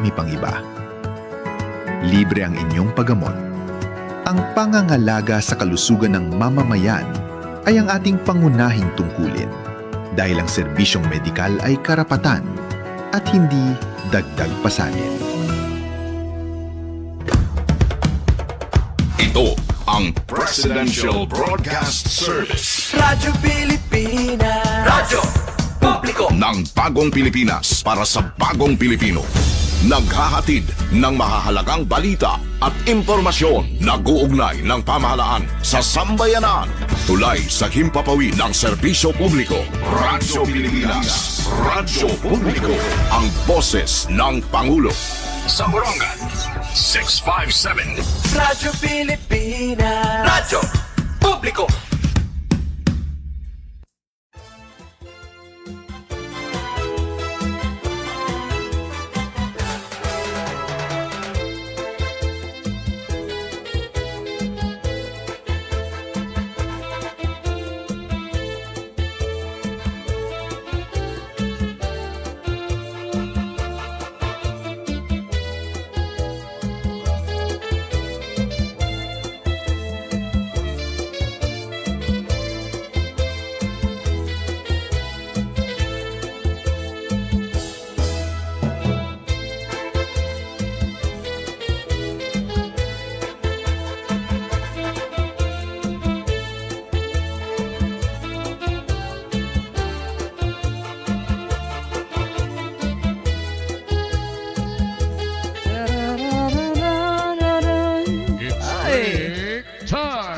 marami pang iba. Libre ang inyong paggamot. Ang pangangalaga sa kalusugan ng mamamayan ay ang ating pangunahing tungkulin dahil ang serbisyong medikal ay karapatan at hindi dagdag pasanin. Ito ang Presidential Broadcast Service Radyo Pilipinas. Radyo Publiko ng Bagong Pilipinas para sa Bagong Pilipino. Naghahatid ng mahahalagang balita at impormasyon na guugnay ng pamahalaan sa sambayanan. Tulay sa himpapawid ng serbisyo publiko. Radyo Pilipinas. Radyo Publiko. Ang boses ng Pangulo. Sa Borongan, 657. Radyo Pilipinas. Radyo Publiko.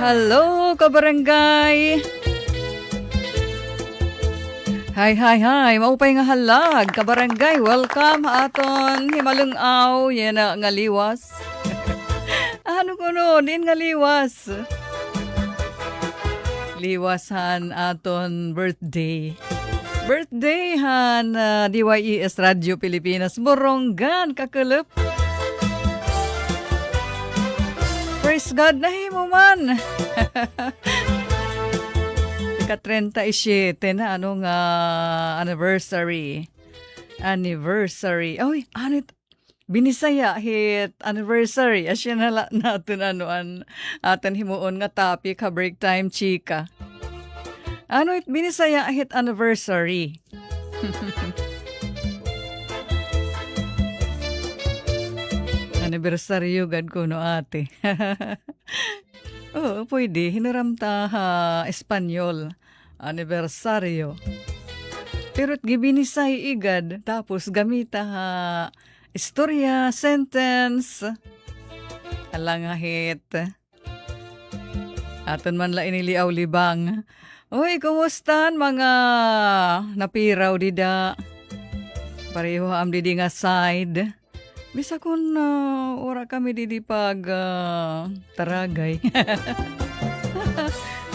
Hello, kabarangay! Hi! Maupay nga halag, kabarangay. Welcome aton himalungaw, yan nga liwas. Ano ko no, din nga liwas. Liwasan aton birthday. Birthday han DYES Radio Pilipinas. Borongan, kakulap. Praise God na himo man. Ika-37 na anong anniversary. Oy, anit binisaya hit anniversary. Asya na natin atin himuon nga topic ha break time chika. Ano it binisaya hit anniversary. Anibersaryo gad ko no ate. Oo, pwede. Hinaramta Espanyol. Anibersaryo. Pero gibinisay igad. Tapos gamita istorya, sentence. Alangahit. Aton man la iniliaw libang. Uy, kumustan mga napiraw dida. Pareho am didi nga side. Bisa kun ora kami didi pag taragay.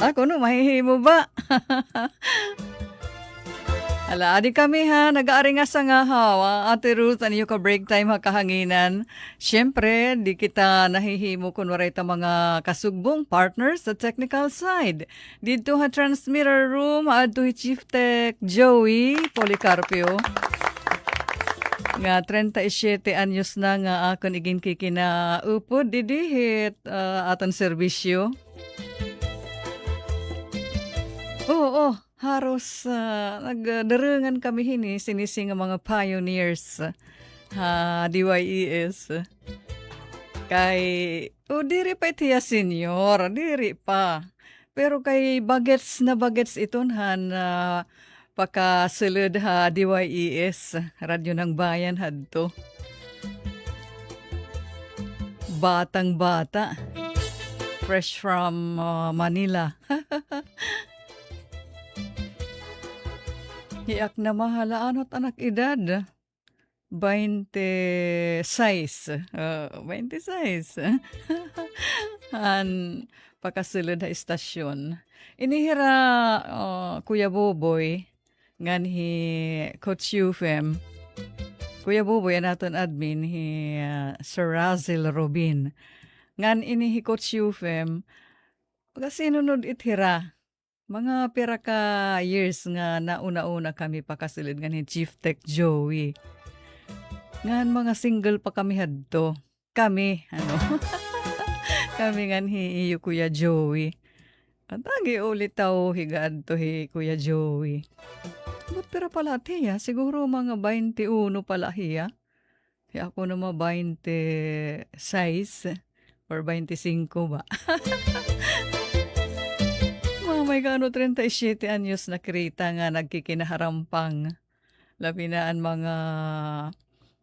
Ako no, mahihimo ba? Ala, adi kami nag-aari nga sa nga hawa. Ate Ruth, ano yung ka-break time kahanginan? Siyempre, di kita nahihimo kun waray ta mga kasugbong partners sa technical side. Dito transmitter room, adto Chief Tech Joey Policarpio. Nga 37 anyos na nga akon igin kikinaupod didihit aton serbisyo. Oo, haros nagdarengan kami hini sinising nga mga pioneers DYES. Kay diri pa itiya senior, diri pa. Pero kay bagets iton pakasulod DYES, Radyo ng Bayan hadto. Batang bata. Fresh from Manila. Hiyak na mahalaan at anak edad. 26. 26. Pakasulod istasyon. Inihira Kuya Boboy nganhi Coach Ufem. Kuya Boboy naton admin Sir Razil Robin. Ngan inihi Coach Ufem kasi nunod ithira. Mga pira ka years nga nauna-una kami pakasulod nganhi Chief Tech Joey. Ngan mga single pa kami hadto. Kami, ano? Kami ngan hi iyo Kuya Joey. At agi ulit tao higaan to hi Kuya Joey. Ba't pera pala tiya? Siguro mga 21 pala hiya. Kaya ako naman 26 or 25 ba? Mamay ka ano 37 anyos na krita nga nagkikinaharampang. Labi na ang mga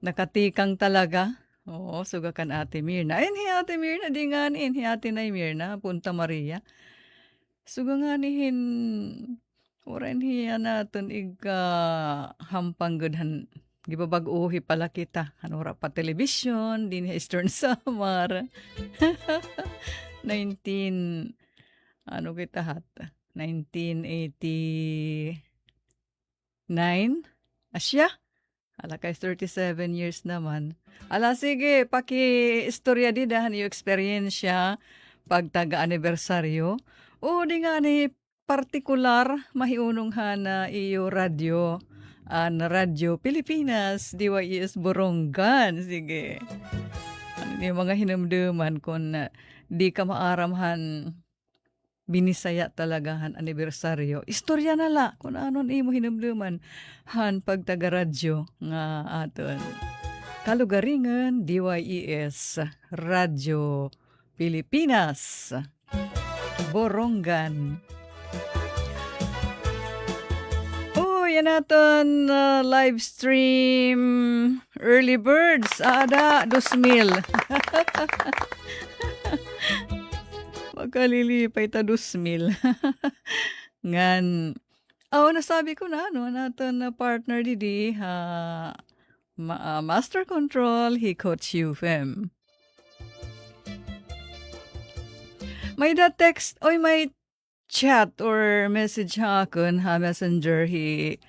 nakatikang talaga. Oo, sugakan Ate Mirna. Ayun hi Ate Mirna, di nga ni hi Ate Nay Mirna, Punta Maria. Suga nga nihin, oran hiya natin hampang gudhan. Gibabag-uhi pala kita. Anora pa television, din Eastern Samar. 19, ano kita hat? 1989? Asya? Ala kay 37 years naman. Ala sige, paki-istorya di dahan yung experience pag taga-anibersaryo. O di nga ni partikular mahiunong na iyo radyo. Radyo Pilipinas, DYES Borongan. Sige. Ano yung mga hinamdaman kung di ka maaramhan binisaya talaga han anibersaryo. Istorya na la kung anon imo hinamdaman han pagtaga-radyo nga aton. Kalugaringan, DYES Radyo Pilipinas. Borongan. Yan natin live stream Early Birds. Ada, 2,000. Magkalilipay ta 2,000. Ngan, nasabi ko na, natin na partner didi, Master Control, hi Coach UFM. May text, may chat or message hakon ha messenger hi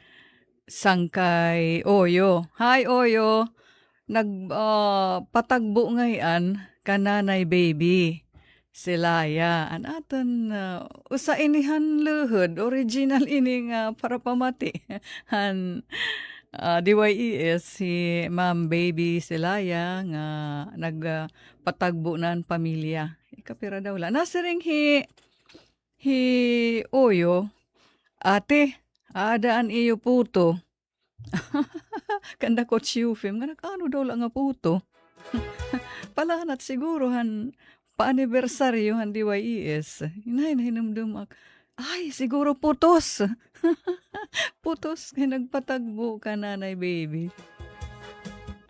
Sangkay Oyo. Hi Oyo, patagbo ngayon kananay baby silaya. An aton usa inihan luhod original ini nga para pamati. Han DYES si Ma'am Baby Silaya nga nagpatagbo nan pamilya. Ikapira daw la. Nasiring hi Oyo, ate, adaan iyo puto. Kanda ko chiyufim, nga nakano daw lang nga puto. Palanat siguro han pa-anibersaryo han DYES. Hinay-hinamdum ay, siguro putos. Putos, kaya nagpatagbo ka nanay baby.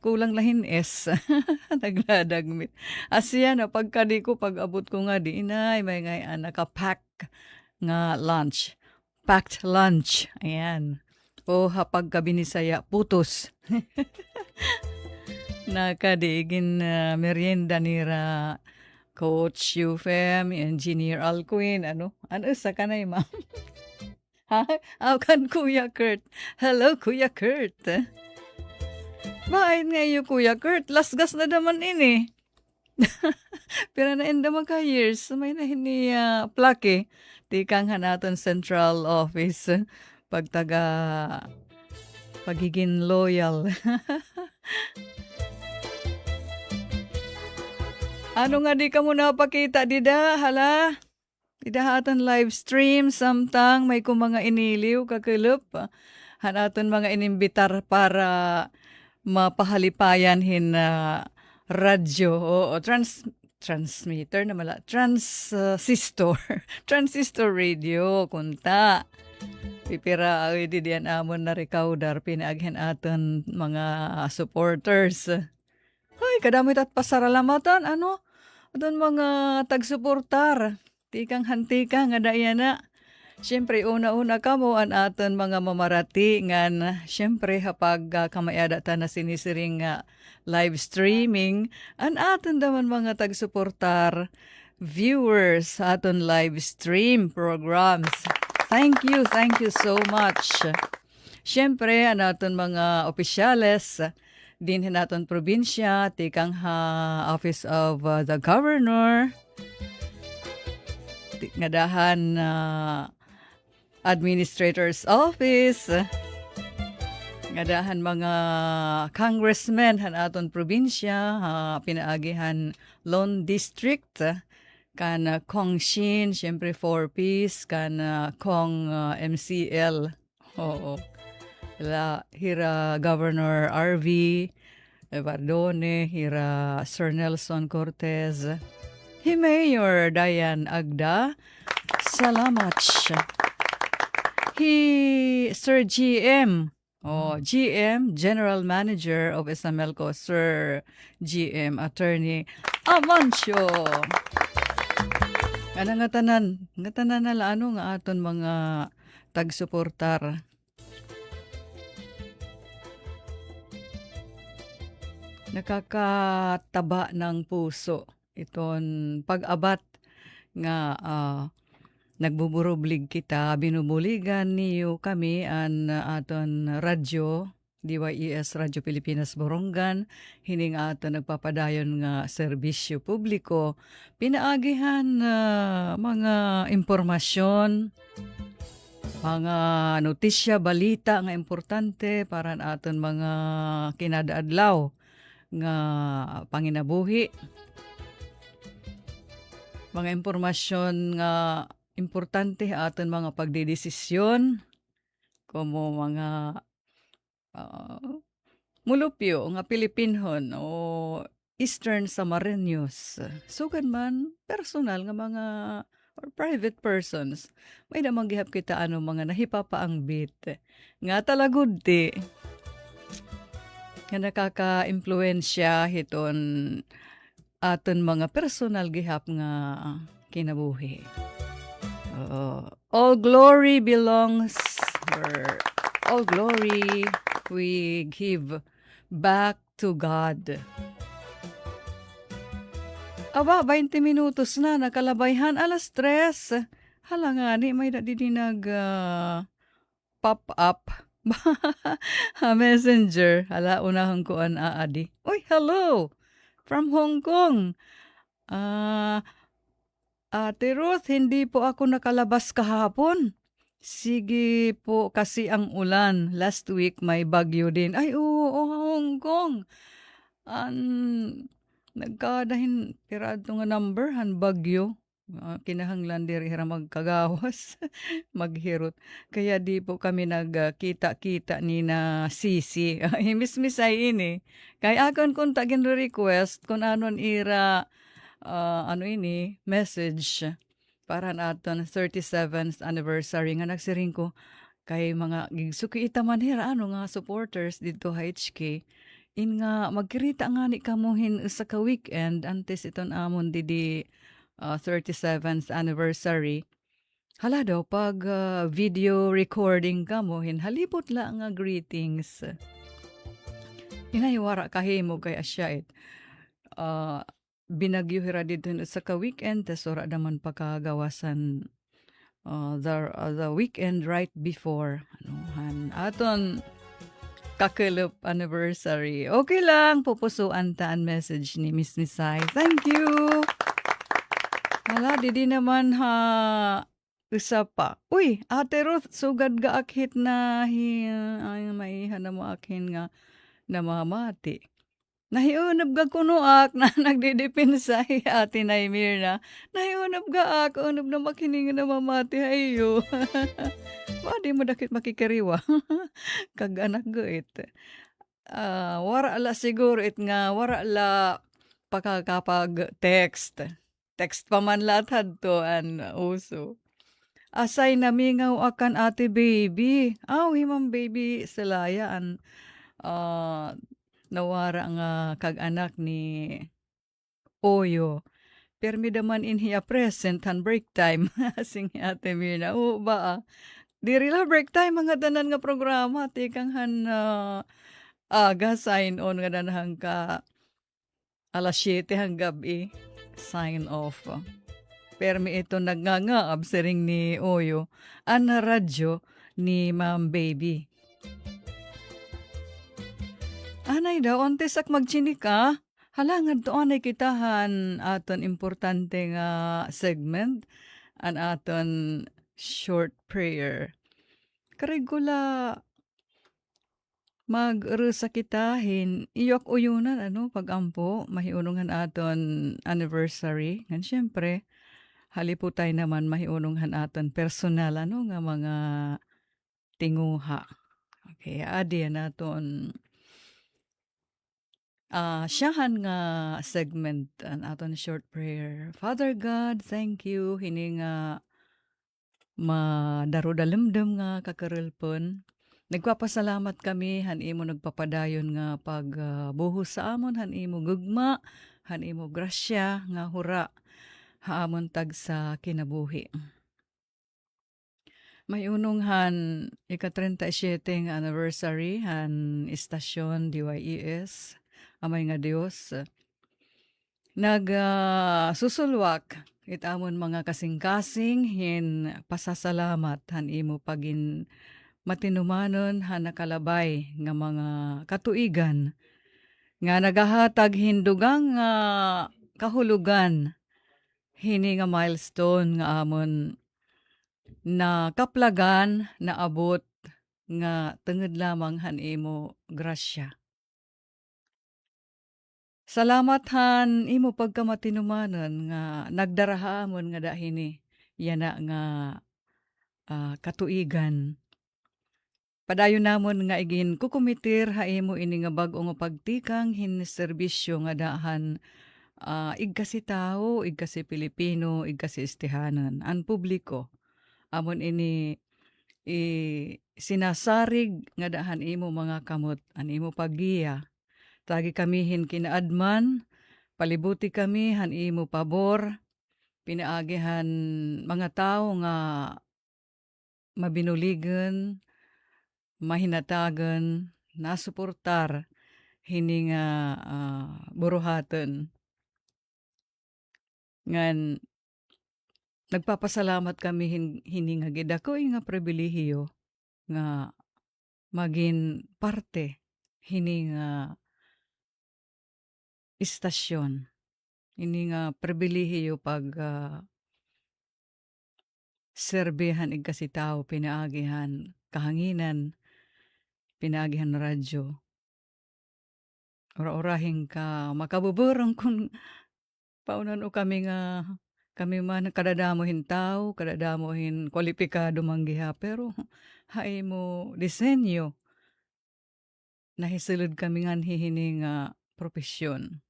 Kulang lahin S. Nagladagmit. Asya na pagkadi ko, pag-abot ko nga di inay, may nga nakapack nga lunch. Packed lunch. Ayan. O hapag kabinisaya, putos. Nakadigin merienda nira Coach UFM, Engineer Alcuin, ano sa kanay ma'am? Ha? Akan Kuya Kurt. Hello, Kuya Kurt. Bakit nga iyo, Kuya Kurt? Lasgas na naman ini. Pero na naman ka years. May na hini plake. Tikang hanaton central office. Pagiging loyal. Ano nga di ka mo napakita, dida? Hala? Idahatan live stream. Samtang may kung mga iniliw, kakulup. Hanaton mga inimbitar para mapahalipayan hin radyo o transmitter na mala transistor transistor radio kunta pipira ay diyan amon na recaudar pinaaghen aton mga supporters. Ay kadamit at pasaralamatan adon mga tagsuportar tikang hantika nga dayana. Siyempre, una-una kamo an aton mga mamarati ngan siyempre hapag kamayada ta na sinisiring live streaming an aton daman mga tagsuportar viewers sa aton live stream programs. Thank you so much. Siyempre, an aton mga opisyales din naton probinsya, tikang Office of the Governor, ngadahan Administrator's Office, Ngadahan mga congressmen han aton probinsya, pinaagihan Lone District, kan Kong Shin, syempre 4 Ps, kan Kong MCL. Oo. Hira Governor RV Bardone, hira Sir Nelson Cortez, hi Mayor Diane Agda, salamat siya. Hi Sir GM, GM, General Manager of Esamelco, Sir GM, Attorney Amancio. Nga tanan na laano nga aton mga tagsuportar. Nakakataba ng puso iton pag-abat nga nagbuburublig kita, binubuligan niyo kami an aton radyo, DYES Radyo Pilipinas Borongan, hining aton nagpapadayon nga serbisyo publiko, pinaagihan mga impormasyon, mga notisya, balita nga importante para aton mga kinadaadlaw nga panginabuhi, mga impormasyon nga importante aton mga pagdedesisyon, como mga mulupyo nga Pilipinhon o Eastern Samarinos. Sugad man personal nga mga or private persons, may namang gihap kita mga nahipapaangbit nga talagod ti nga nakaka-impluensya hiton aton mga personal gihap nga kinabuhi. All glory belongs, or all glory we give back to God. Aba, 20 minutos na, nakalabayhan, 3:00. Hala nga ni, may nag pop up. Messenger. Hala, unahang ko an aadi. Uy, hello! From Hong Kong. Ate Ruth, hindi po ako nakalabas kahapon. Sige po kasi ang ulan. Last week may bagyo din. Ay, oo, Hong Kong. Nagkadahin pirado nga number, han bagyo. Kinahanglan diri hira magkagawas, maghirot. Kaya di po kami nagkita-kita ni na Sisi. Himis-misay ini. Kaya akon kung tagin request kung anon ira message para naton 37th anniversary nga nagsiring ko kay mga gigsuki itaman hira nga supporters dito HK. In nga magkirita nga ni kamuhin sa ka weekend antes iton amon di 37th anniversary. Hala daw, pag video recording ka mo, halipot lang nga greetings. Inahiwara kahimo kay asyait. Binagyo hira dito sa ka-weekend, tas ora naman pagkagawasan the weekend right before. Aton kakulop anniversary. Okay lang, pupusuan taan message ni Miss Misay. Thank you! Hala, di naman usa pa. Uy, Ate Ruth, sugad ga akhit na may mo akin nga namamati. Nahiunab ga kunuak na nagdidipensay Ate Naimir na. Nahiunab ga ak, unab na makining namamati ayo. Di mo dakit makikariwa. Kag anak goit. Wara la siguro it nga, wara la pakakapag text. Text pa man lahat to an uso. Asay namingaw akan Ate Baby. Himang baby silaya an nawara nga kag-anak ni Oyo. Permi daman in hiya present han break time. Sing Ate Mirna. Ba? Diri la break time mga tanan nga programa. Tikang han aga sign on nga danahang ka 7:00 hang gabi. Sign off. Permi ito nagngangaab siring ni Oyo. An radyo ni Ma'am Baby. Anay daw, ontesak magchinika. Halangad to anay kitahan aton importante nga segment. An aton short prayer. Karigula Mag-rusa kita iyok uyunan pagampo mahiunong aton anniversary. Ngan siyempre, haliputay naman mahiunong aton personal nga mga tinguha. Okay, adi naton siyahan nga segment an aton short prayer. Father God, thank you hini nga madarudalemdem nga kakarelpon. Nagpapasalamat kami han imo nagpapadayon nga pagbuhos sa amon han imo gugma, han imo grasya nga hura haamon tag sa kinabuhi. Mayunong han ika-37 nga anniversary han istasyon DYES. Amay nga Dios susulwak itamon mga kasing-kasing hin pasasalamat han imo pagin matinumanon han nakalabay nga mga katuigan nga nagahatag hindugang nga kahulugan hini nga milestone nga amon na kaplagan na abot nga tenged lamang han imo grasya. Salamat han imo pagkamatinumanon nga nagdarahamon nga dahini yana nga katuigan. Padayon namon nga igin kukumitir ha imo ini nga bag-o nga pagtikang hin serbisyo nga dahan igkasi tao, igkasi Pilipino, igkasi istihanan, an publiko. Amon ini sinasarig nga dahan imo mga kamot, an imo paggiya. Tagi kami hin kinaadman, palibuti kami han imo pabor, pinaagihan mga tao nga mabinuligan, mahinatagan, nasuportar, hini nga buruhaten. Ngan nagpapasalamat kami hini nga gidakoy nga pribilehiyo nga magin parte hini nga istasyon. Hini nga pribilehiyo pag serbehan igkasi tao pinaagihan kahanginan, pinaagihan radyo. Ora-orahing ka makabuburong kung paunan o kami nga kami man kadadamohin tao, kadadamohin kwalipikado manggiha pero hay mo disenyo nahisulod kami nga hihini nga propesyon.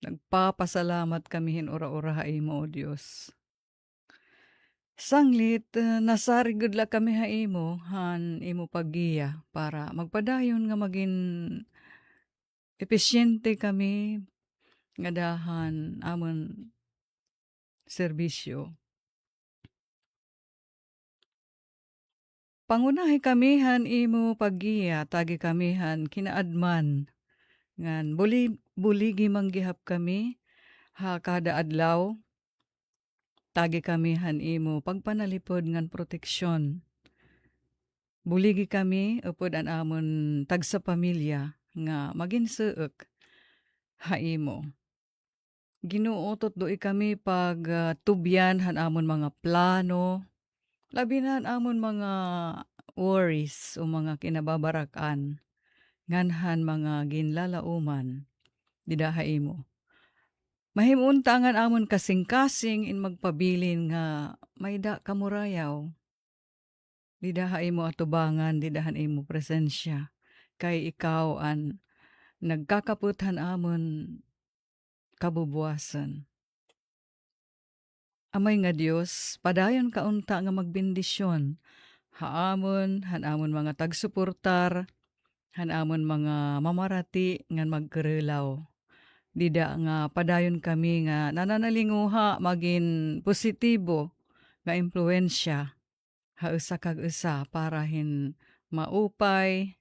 Nagpapasalamat kami hin ora-ora hay mo o Dios. Sanglit nasarigod la kami ha imo han imo paggiya para magpadayon nga magin epesyente kami nga dahan amon serbisyo. Pangunahi kamihan imo paggiya, tagi kamihan kinaadman. Ngan buligi manggihap kami, ha kada adlaw, tagi kamihan imo pagpanalipod ngan proteksyon. Buligi kami upod an amon tag sa pamilya nga maginsuok ha imo. Ginuutot doi kami pag tubyan han amon mga plano, labi na han amon mga worries o mga kinababarakan, nganhan mga ginlalauman, didaha imo. Mahimunta ngan amon kasing-kasing in magpabilin nga may da kamurayaw. Didaha imo atubangan, didahan imo presensya. Kay ikaw an nagkakaputhan amon kabubuasan. Amay nga Dios, padayon kaunta nga magbendisyon. Haamon, hanamon mga tagsuportar, hanamon mga mamarati ngan magkerelaw. Dida nga padayon kami nga nananalinguha magin positibo nga impluensya hausa kag usa para hin maupay,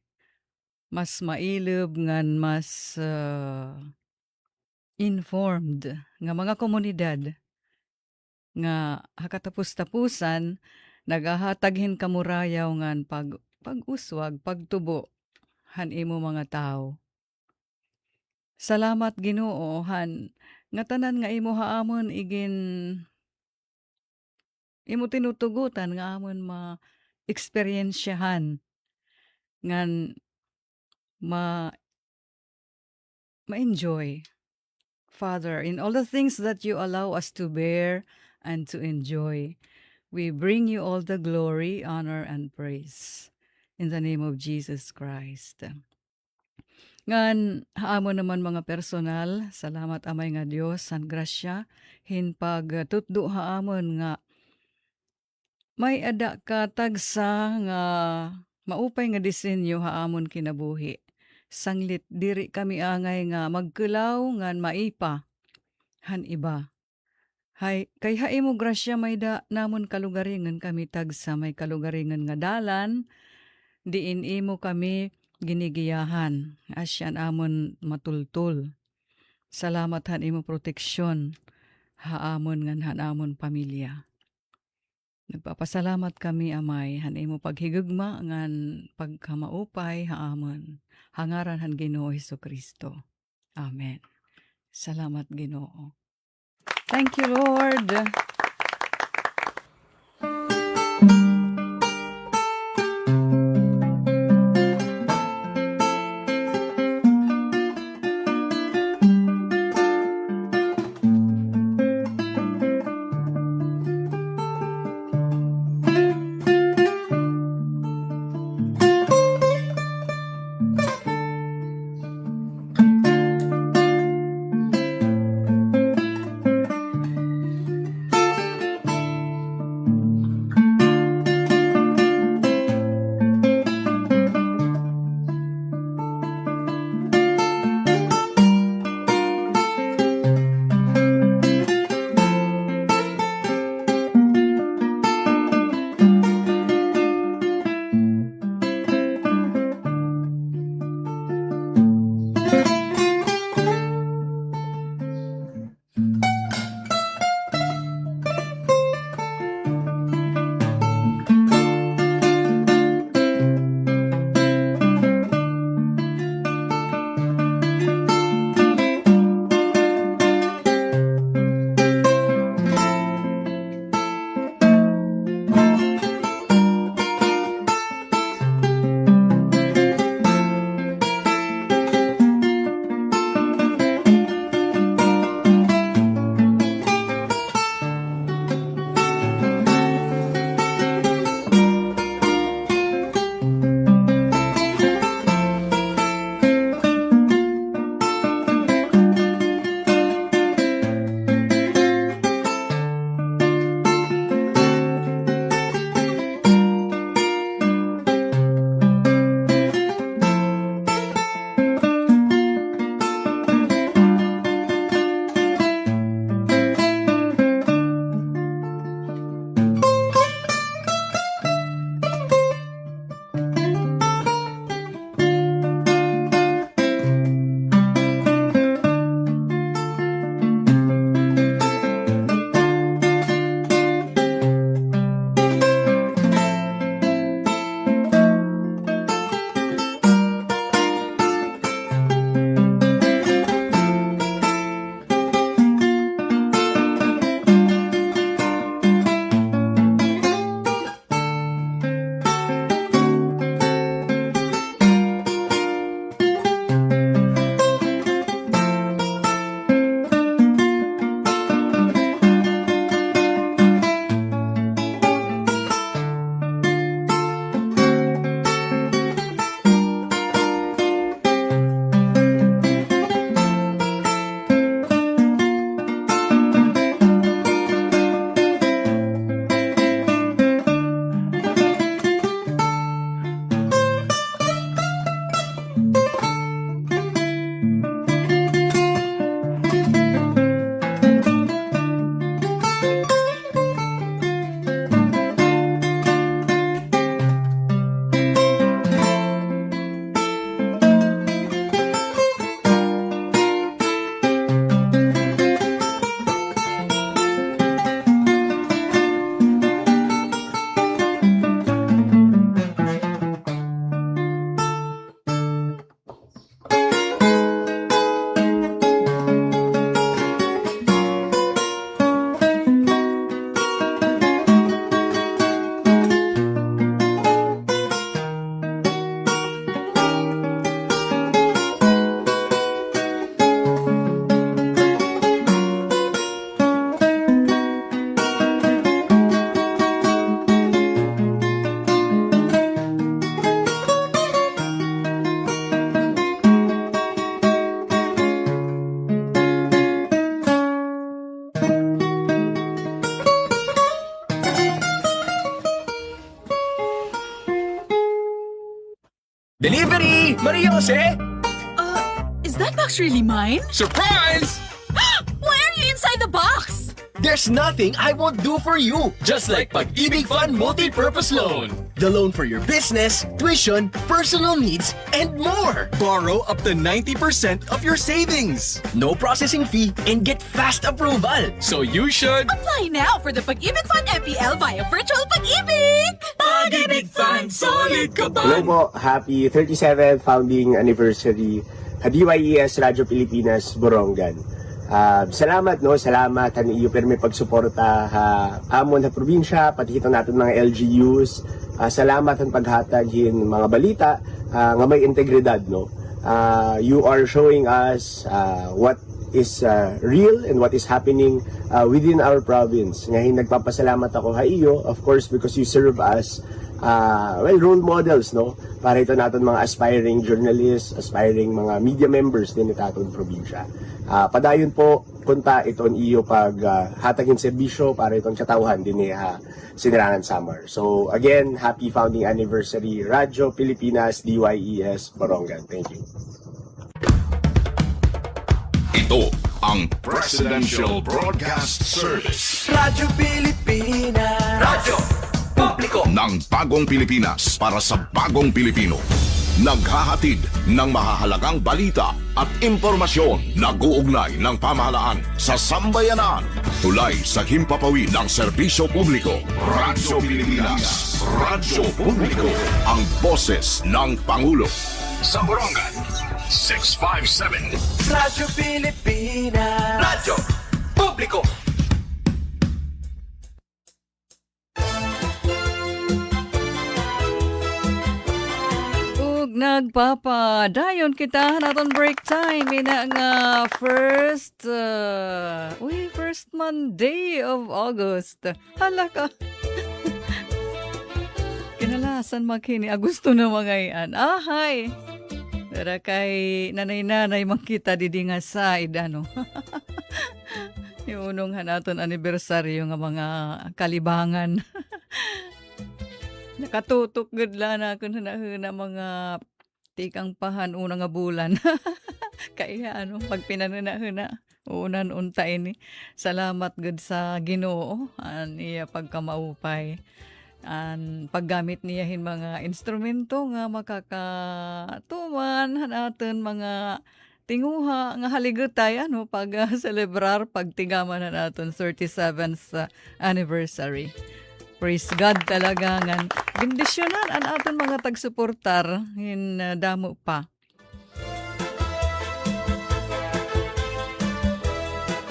mas mailib ngan mas informed nga mga komunidad nga hakatapos-tapusan nagahataghin kamurayaw ngan pag-uswag, pagtubo han imo mga tao. Salamat Ginoo han nga tanan nga imo haamon igin imo tinutugutan nga amon ma eksperyensyahan ngan ma ma-enjoy. Father, in all the things that you allow us to bear and to enjoy, we bring you all the glory, honor, and praise. In the name of Jesus Christ. Ngan haamo naman mga personal, salamat amay nga Dios san grasya hinpag tutdo haamon nga may ada ka tagsa nga maupay nga disenyo haamon kinabuhi. Sanglit diri kami angay nga magkulaw ngan maipa han iba. Hay kay haimo grasya may da namon kalugaringan kami tagsa may kalugaringan nga dalan diin imo kami ginigiyahan asyan amon matultul. Salamat han imo proteksyon haamon ngan han amon pamilya. Nagpapasalamat kami amay han imo paghigugma ngan pagkamaupay haamon. Hangaran han Ginoo Hesukristo. Amen. Salamat Ginoo. Thank you Lord. Delivery! Maria Jose! Is that box really mine? Surprise! Why are you inside the box? There's nothing I won't do for you. Just like Pag-ibig Fund Multi-Purpose Loan. The loan for your business, tuition, personal needs, and more. Borrow up to 90% of your savings. No processing fee and get fast approval. So you should... Apply now for the Pag-ibig Fund MPL via Virtual Pag-ibig! Pag-ibig Fund, solid ka Hello po, happy 37th founding anniversary DYES Radyo Pilipinas Borongan. Salamat salamat iyo permi pagsuporta amon sa probinsya pati hitang natin mga LGUs. Salamat ang paghatag hin mga balita nga may integridad You are showing us what is real and what is happening within our province. Ngayon nagpapasalamat ako iyo, of course, because you serve us role models para ito natin mga aspiring journalists, aspiring mga media members din ito atong probinsya. Padayon po kunta iton iyo pag hatagin serbisyo para itong katawhan din ni Sinirangan Summer. So again, happy founding anniversary Radyo Pilipinas DYES Borongan. Thank you. Ito ang Presidential Broadcast Service Radyo Pilipinas. Radyo Publiko. ng Bagong Pilipinas para sa Bagong Pilipino. Naghahatid ng mahahalagang balita at impormasyon na guugnay ng pamahalaan sa sambayanan. Tulay sa himpapawid ng serbisyo publiko. Radyo Pilipinas. Radyo Publiko. Ang boses ng Pangulo. Sa Borongan, 657. Radyo Pilipinas. Radyo Publiko. Nagpapadayon kita naton break time ina nga first Monday of August. Hala ka. Kinalasan makini Agosto na mga iyan. Hi. Pero kay nanay-nanay makita didi nga side Yung unong hanaton anibersaryo nga mga kalibangan. Nakatutok gud la na kun huna mga tikang pahan una nga bulan. Kaya pag pinanuna-huna unan unta ini. Salamat gud sa Ginoo iya pagkamaupay. Paggamit niya hin mga instrumento nga makakatuman hanaton mga tinguha nga haligutay pag celebrar pagtigaman na naton 37th anniversary. Praise God talaga nga. Bendisyonan ang aton mga tagsuportar hin damo pa.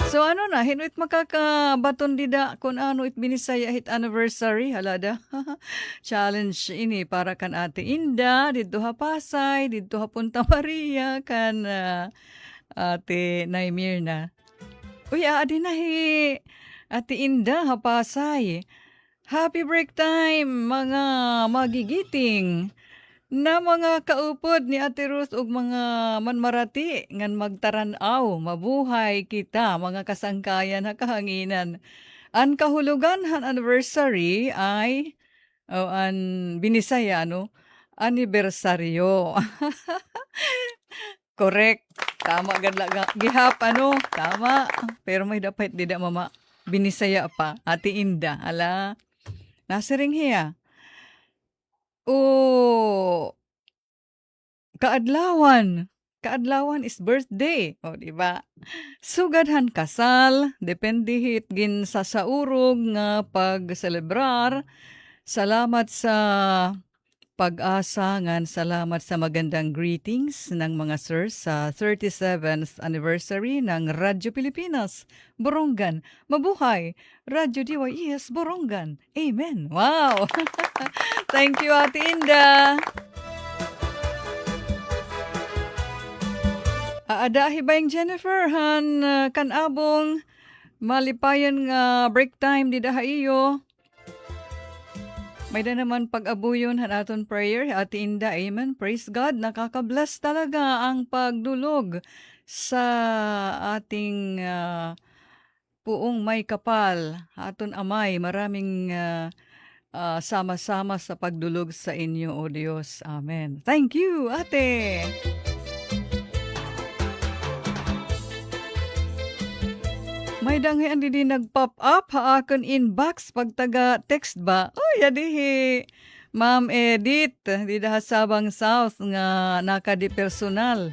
So hinwit makakabaton dida kung it binisaya hit anniversary halada. Challenge ini para kan Ate Inda didto ha Pasay, didto ha Punta Maria kan Ate Naimirna. Uy, adi na Ate Inda ha Pasay. Happy break time mga magigiting na mga kaupod ni Ate Ruth ug mga manmarati ngan magtaranaw mabuhay kita mga kasangkayan ha kahanginan. An kahulugan han anniversary ay an binisaya anibersaryo. Correct. Tama gadla gihap tama. Pero may dapat dida mama binisaya pa Ate Inda. Ala. Nasiring hiya. Kaadlawan. Kaadlawan is birthday. O, diba? Sugadhan kasal. Depende hit gin sa saurog nga pag-celebrar. Salamat sa pag-asa ngan salamat sa magandang greetings ng mga sirs sa 37th anniversary ng Radyo Pilipinas Borongan. Mabuhay! Radyo DYES Borongan. Amen! Wow! Thank you, Ate Inda! Aadahi ba yung Jennifer han kanabong malipayan nga break time di daha iyo. May da naman pag-abuyon hanaton prayer, Ate Inda, amen. Praise God, nakaka-bless talaga ang pagdulog sa ating puong may kapal. Aton amay, maraming sama-sama sa pagdulog sa inyo, O Diyos. Amen. Thank you, ate. May dangay di nag-pop up ha akon inbox pag taga-text ba? Oy, adihi. Ma'am Edith, di daha Sabang South nga nakadi personal.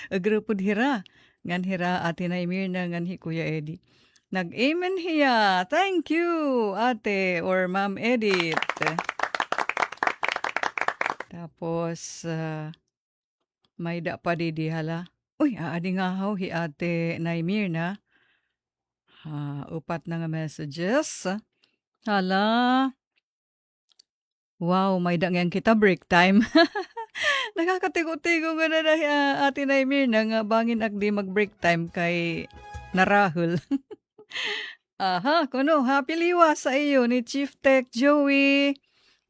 Grupo hira. Ngan hira ate na Mirna ngan hi Kuya Eddie. Nag-amen hiya. Thank you, ate or Ma'am Edith. Tapos, may da pa di hala. Uy, aadi nga haw hi ate na Mirna. Upat na nga messages. Hala. Wow, may dangyan kita break time. Nakakatigo-tigo nga na ate na Mirna nga bangin agdi mag-break time kay narahol. Aha, kuno, happy liwa sa iyo ni Chief Tech Joey,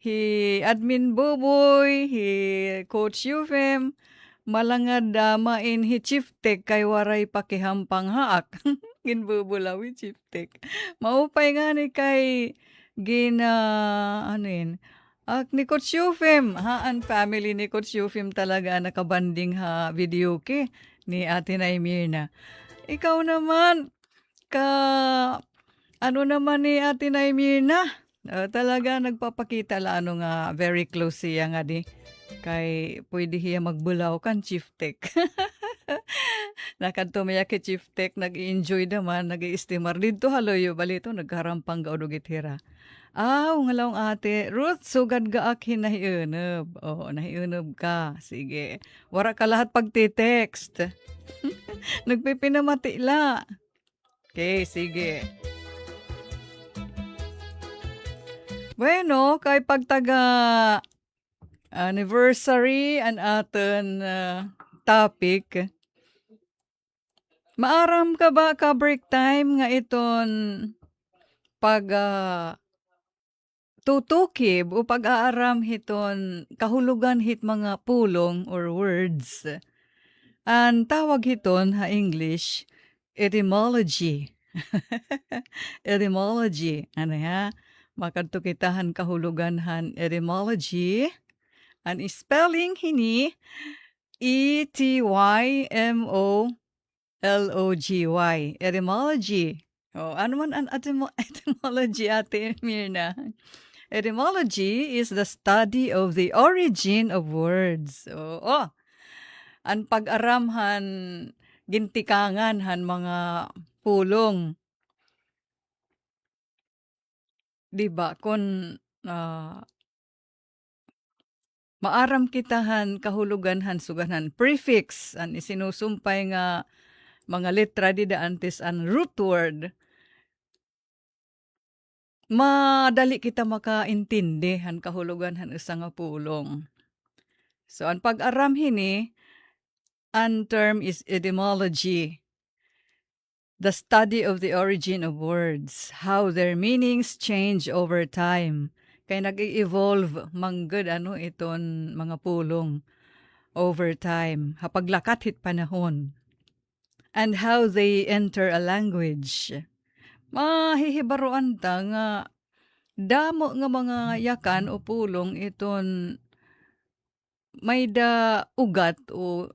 hi Admin Boboy, hi Coach Yufem, malangad main hi Chief Tech kay waray pakihampang haak. Ginbubulawi Chief Tech. Maupay nga ni kay ni Coach Yufem, ang family ni Coach Yufem talaga nakabanding ha video ke ni Ate Mirna. Ikaw naman, ano naman ni Ate Mirna? Talaga nagpapakita la nga very close siya nga di. Kay pwede hiya magbulaw kan Chief Tech. Nakadtumaya kay Chief Tech, nag-enjoy naman, nag-i-steamer. Dito haloyo, balito, nagkarampang gaudugit hira. Ngalawang ate, Ruth, sugad ga akin nahiunab. Oo, nahiunab ka. Sige. Wara ka lahat pagtitext. Nagpipinamati la. Okay, sige. Bueno, kay pagtaga anniversary an aton topic. Maaram ka ba ka break time nga iton pag tutukib o pag-aaram hiton kahulugan hit mga pulong or words. Ang tawag hiton ha English, etymology. Etymology. Ano ya? Makadtukitahan kahulugan han etymology. Ang spelling hini etymology. Etymology. Ano man ang etymology, Ate Mirna? Etymology is the study of the origin of words. Ang pag-aramhan, gintikangan han mga pulong. Diba? Kung maaram kitahan kahulugan suganan prefix an isinusumpay nga mga letra di daantes an root word, madali kita makaintindi han kahulugan isa nga pulong. So ang pag-aram hini, ang term is etymology. The study of the origin of words, how their meanings change over time. Kaya nag-evolve manggod iton mga pulong over time, hapaglakat hit panahon. And how they enter a language. Mahihibaruan ta nga damo nga mga yakan o pulong iton may da ugat o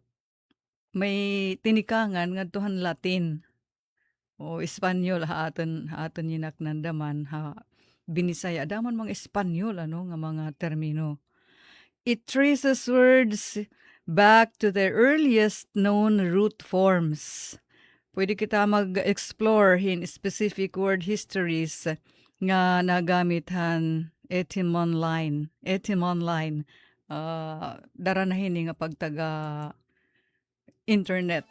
may tinikangan nga tuhan Latin o Espanyol haatan yinak nandaman ha binisaya daman mga Espanyol nga mga termino. It traces words back to their earliest known root forms. Pwede kita mag-explore in specific word histories nga nagamitan etymon line. Daranahin nga pagtaga internet.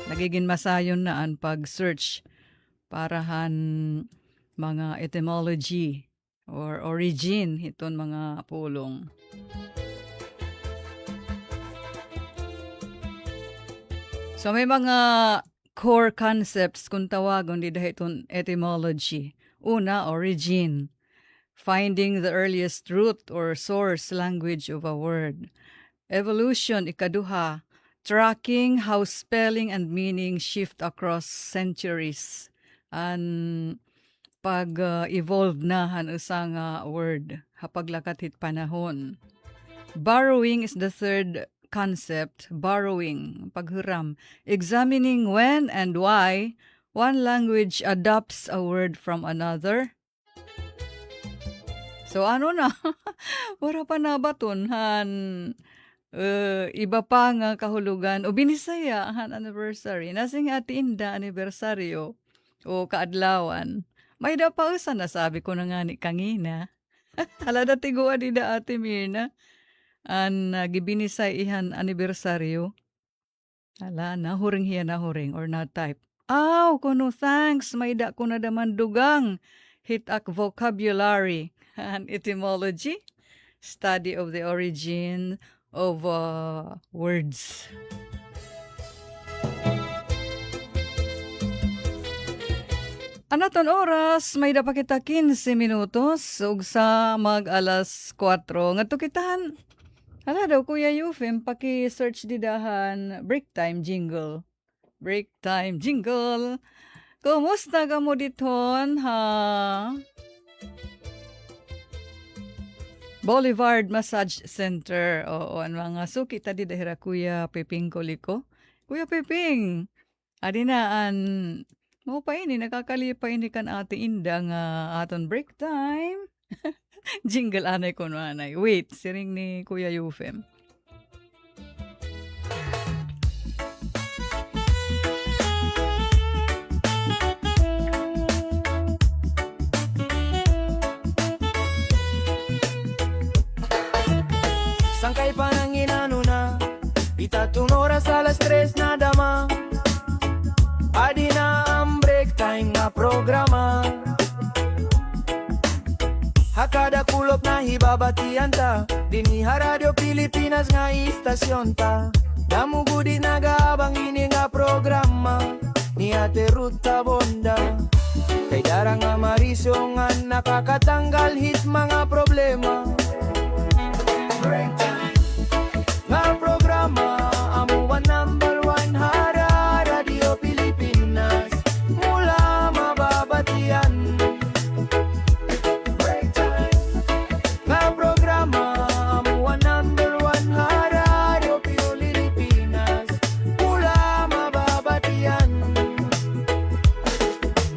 Nagiging masayon na ang pag-search parahan mga etymology or origin iton mga pulong. So may mga core concepts kung tawagon di dahil etymology. Una, origin. Finding the earliest root or source language of a word. Evolution, ikaduha. Tracking how spelling and meaning shift across centuries. And pag-evolve na han usang word hapaglakat hit panahon. Borrowing is the third concept. Borrowing, paghuram. Examining when and why one language adopts a word from another. So ano na, wala pa na baton han iba pa nga kahulugan o binisaya han anniversary. Nasing ati inda anibersaryo o kaadlawan. May da pa usa na sabi ko na nga ni kangina. Halada tiguan di da ate Mirna. An gibinisay ihan anibersaryo. Hala na huring hiya na huring or na type. Aw, kuno thanks. May da ko na daman dugang. Hitak vocabulary and etymology. Study of the origin of words. Anaton oras, may dapat kita 15 minutos ug sa mag-alas 4. Ngadto kitahan. Hala daw Kuya Yufim, paki-search didahan break time jingle. Break time jingle. Kumusta ka mo diton ha? Boulevard Massage Center. Oo, ang mga suki tadi dahira Kuya Piping Koliko. Kuya Piping, adi na an mo pa ini nakakalipay ni kan ate Inda nga aton break time. Jingle anay ko anay. Wait, siring ni Kuya Yufem. Sangkay pa nang inano na Itatong oras alas 3 na dama Adi na ang break time nga programa Hakada kulop na hibabatian ta Diniha Radio Pilipinas nga istasyon ta Damugudi nagaabang ini nga programa Ni Ate Ruta Bonda Kay darang nga marisyo nga nakakatanggal hit mga problema Break time nga programa amuan number 1 hara Radio Pilipinas mula mababatian Break time nga programa amuan number 1 hara Radio Pilipinas mula mababatian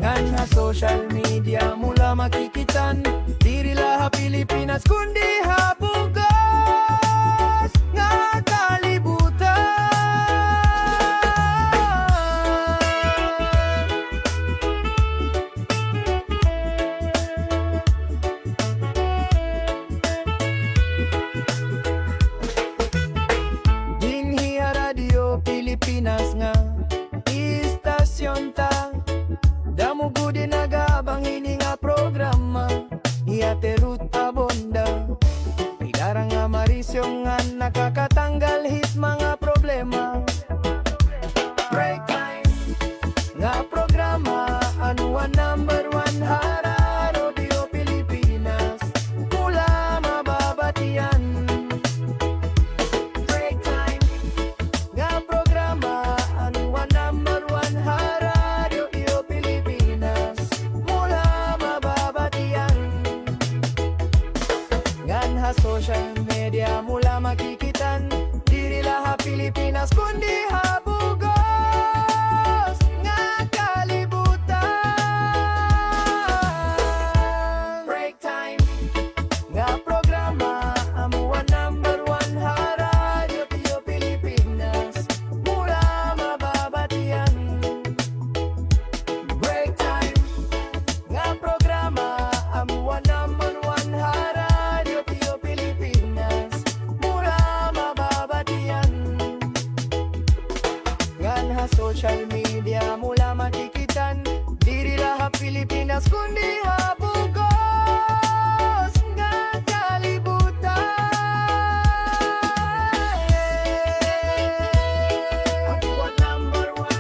nga social media mula makikitan diri laha Pilipinas kundi habuga nga kalibutan Dinhi Radio Pilipinas nga istasyon ta Damugudi nagabang hini nga programa Ate Ruta Bonda Darang nga marisyo nga nakakatanggal hit mga problema Break time nga programa anuan number 1 hara Radio Pilipinas mula mababatian Break time nga programa anuan number 1 hara Radio Pilipinas mula mababatian Ganha social media mula makikitan diri laha Pilipinas kundi habugos nga kalibutan Break time nga programa amuan number 1 hara Radio Pilipinas mula mababatian Break time nga programa amuan number 1 hara Radio Pilipinas mula mababatian Ganha social media mula makikitan diri laha Pilipinas kundi habugos nga kalibutan Amuan number 1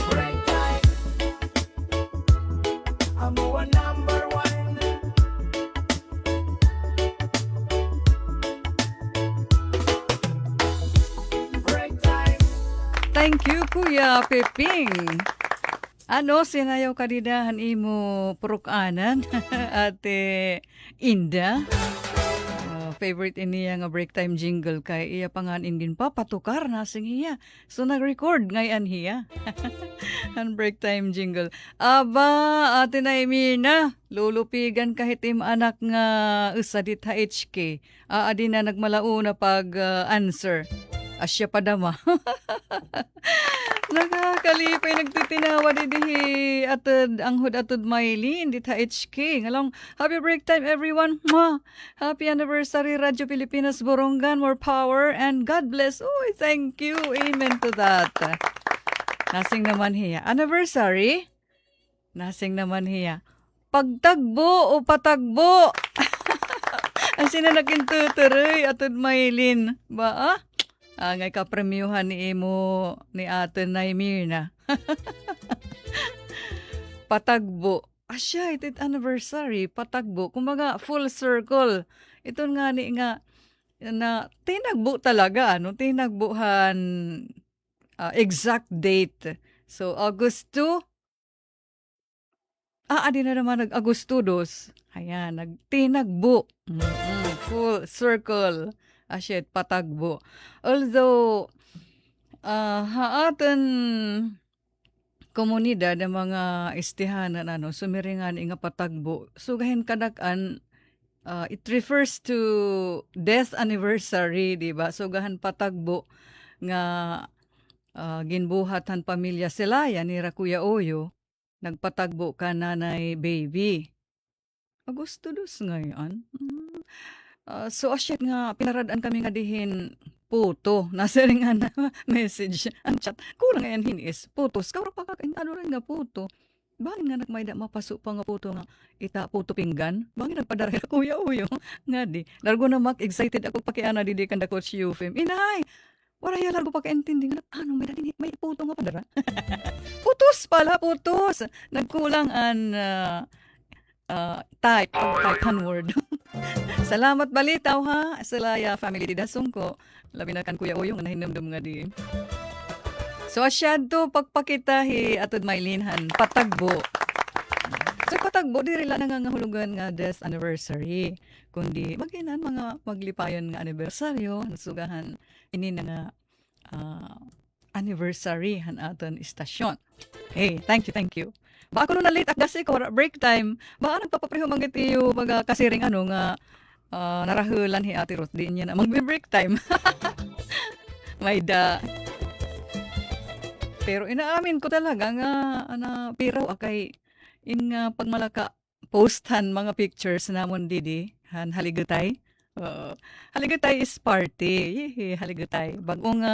Break time amuan number 1 Break time Thank you, Kuya Peping. Ano, sinayaw kadidahan imo purukanan, Ate Inda? Favorite iniya nga break time jingle kay iya pangan ingin pa patukar na sing iya. So nag-record ngayon hiya. Ang break time jingle. Aba, Ate Naimina, lulupigan kahit im anak nga usadit ha HK. Adi na nagmalauna pag answer. Asya padama. Nakakalipay nagtitinawa didihi atod anghod atod Maylin dit ha HK. Ngalong happy break time everyone. Mwah! Happy anniversary Radyo Pilipinas Borongan. More power and God bless. Uy, thank you. Amen to that. Nasing naman hiya. Anniversary? Nasing naman hiya. Pagtagbo o patagbo? Ang sinanakintuturoy atod Maylin. Ba ah? Ngay kapremyuhan ni imo ni Ate Naimirna. Patagbo. Asya, ito't anniversary. Patagbo. Kumbaga, full circle. Ito nga ni nga na tinagbo talaga. No? Tinagbuhan exact date. So, Agosto. Adi na naman nag-Agosto 2. Ayan, nagtinagbo. Full circle. Asyet, patagbo. Although, haatan komunidad ng mga istihanan, sumiringan nga patagbo. Sugahin kadakan, it refers to death anniversary, di ba? Sugahan patagbo nga ginbuhatan pamilya sila, yan ni Kuya Oyo, nagpatagbo ka nanay baby. Agosto 2 ngayon. So asyet nga pinaradaan kami nga dihin puto. Nasa rin nga na message ang chat. Kurang ngayon hinis. Putos. Kaurang pakakain. Ano rin nga puto. Bangin nga nagmayda mapaso pa nga puto nga ita puto pinggan. Bangin nagpadara Kuya Uyo. Nga di. Largo na excited ako pakiana di kan da Coach Eufem. Inay! Wala yan largo pakaintindi nga. Ano may puto nga padara? Putos pala, putos. Nagkulang an type word. Salamat balitaw ha. Salaya family di dasong ko. Labi na kan Kuya Uyong na hinamdum nga di. So asyado pagpakitahi atod Maylinhan patagbo. So patagbo diri la nangangahulugan nga death anniversary. Kundi maginan mga maglipayon nga anibersaryo nasugahan ini na nga anniversary han aton istasyon. Hey, thank you. Ba ako na late akdasi ko break time. Ba nagpapapreho magitiyo baga kasiring nga narahulan hi Ate Ruth din niya na magbe-break time. May da. Pero inaamin ko talaga nga piraw akay in nga pagmalaka postan mga pictures namon didi han haligutay. Haligutay is party. Haligutay. Bagong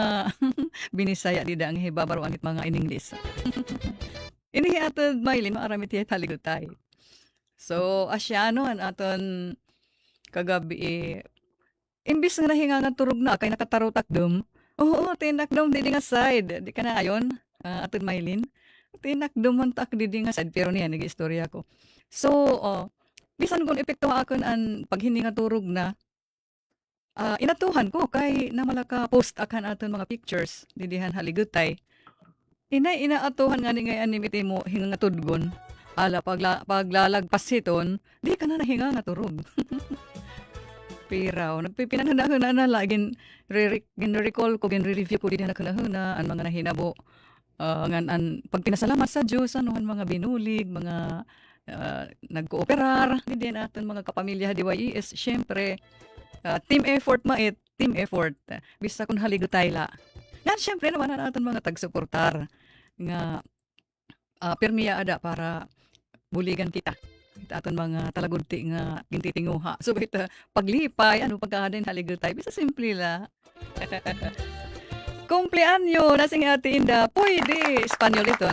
binisaya dida ang hibabaro angit mga in English. Ini atod Maylin maaramit ti haligutay. So asyano an aton kagabi imbis nga nahinga nga turog na kay nakatarutakdom. Oo, tinakdom didi nga side. Di ka na ayon atod Maylin. Tinakdom man tak didi nga side pero niya nag-istorya ko. So bisan kun epekto akon an paghini nga turog na inatuhan ko kay namalaka post akan aton mga pictures didihan haligutay. Inaatuhan nga ni ngay animiti mo hinga nga tudgon. Ala paglalagpas siton, di ka na nahinga nga turog. Piraw, nagpipinanahana na lagin recall ko, gin-review ko din na kanahuna ang mga nahinabo. An pagpinasalamat sa Diyos, mga binulig, mga nagkooperar, hindi natin mga kapamilya DYES, syempre, team effort team effort. Bisa kung haligutay la. Yan, syempre naman natin mga tagsuportar nga permiya ada para buligan kita. Ita aton mga talagudti nga gintitinguha. So ita paglipay pagkahadin haligutay bisa simple la. Cumpleaños na sing Ate Inda. Pwede Espanyol ito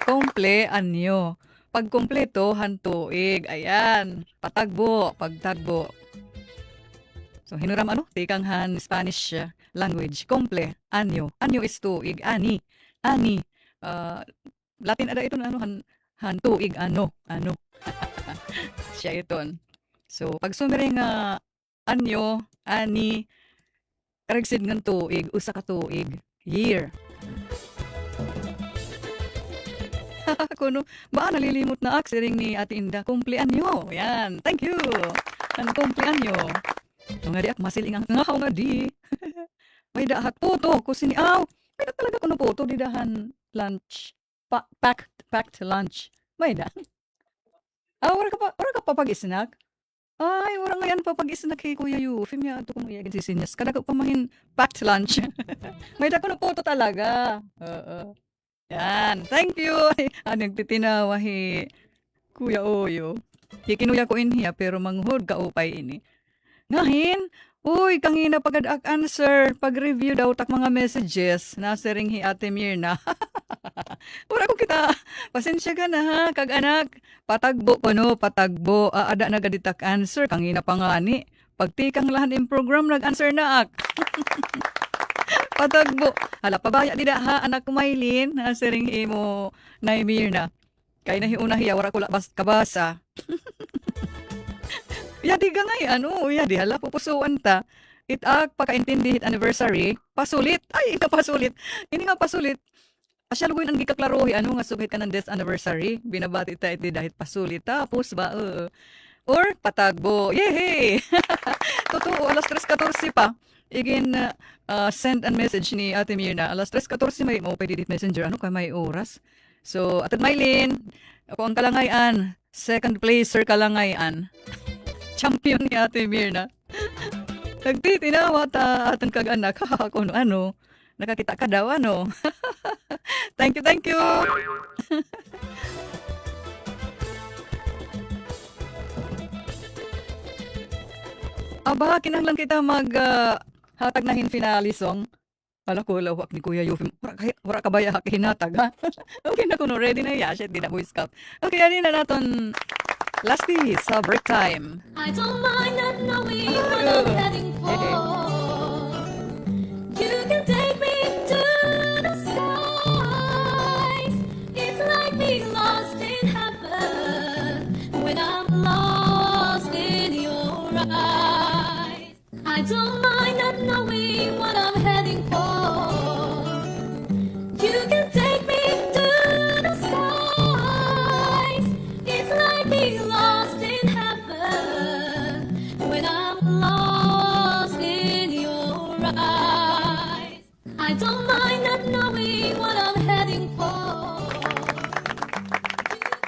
Cumpleaños. Pag kumpleto hantuig. Ayan, pagtagbo. So hinuram tikang han Spanish language. Cumpleaños. Anyo is tuig. Ani. Latin ada ito han tuig ano. Siya iton. So pag sumiring anyo, ani, karagsid ng tuig, usa ka tuig, year. Kuno, ba nalilimot na siring ni Ate Inda. Kumplian nyo. Yan. Thank you. Ang kumplian nyo. Mga di ak masiling ang ngahaw nga di. May dahat puto. Kusini aw. May da talaga kuno puto. Di dahan lunch. Packed lunch. May da. Wala ka pa pag-snack? Ay, wala nga yan pa pag-snack kay Kuya Yufim. Ya, ito kung iyagin si Sinyas. Kada ko pamahin packed lunch. May da kuno puto talaga. Oo. Yan. Thank you. Nagtitinawahi. Kuya Oyo. Kikinuya ko inhiya pero manghud ka upay ini. Ngahin, uy, kangina pagad-ak answer. Pag-review daw tak mga messages. Nasa ring hi Ate Mirna. Wala ko kita. Pasensya ka na ha, kag-anak. Patagbo ko no, patagbo. Ada na gaditak answer. Kangina pa nga ni. Pagtikang lahan in program, nag-answer na ak. Patagbo. Hala, pabaya di ha, anak kumailin. Nasa ring hi mo na Mirna. Kaya nahiuna hiya, wala ko kabasa. Yadi ka ngay, yadi hala, pupusuan ta. Itak, pagkaintindi hit anniversary, pasulit. Ay, ito pasulit. Hindi nga pasulit. Asya lugoy nang gikaklarohi, nga sugit ka ng death anniversary. Binabati ta iti dahil pasulit. Tapos ba, or patagbo. Yehey! Totoo, alas 3:14 pa. Igin, send an message ni Ate Mirna. Alas 3:14 may mo pwede dit messenger. Kaya may oras. So, Ate Mylene, ako ang kalangayan. Second placer kalangayan. Champion ni Ate Mirna. Nagtitinawa ta atong kag-anak. Kung nakakita ka daw, Thank you. Aba, kinahanglan kita hatag na finale song. Wala ko lawak ni Kuya Yufim. Wala ka ba hinatag, ha? Okay na kuno, ready na yashit, di na Boy Scout. Okay, ano na natin. Lastly, sa break time. I don't mind not knowing what I'm heading for. You can take me to the skies. It's like being lost in heaven when I'm lost in your eyes. I don't mind not knowing what I'm heading for. You can take me to the skies. It's like being lost in heaven when I'm lost in your eyes. I don't mind not knowing what I'm heading for.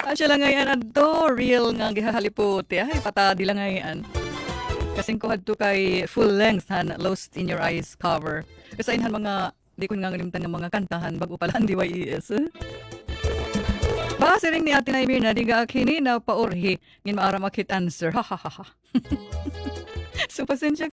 Asya lang ngayon adto, real nga gihahaliputi. Ay, patadi lang ngayon. Kasing ko hadto kay full length han Lost in Your Eyes cover. Kasi inhan mga, di ko nga ngalimtan ng mga kantahan bago pala ang DYES. Base rin ni Ate Naimir na diga kini na paurhi ngin maara makit answer. Ha ha ha ha. So pasensya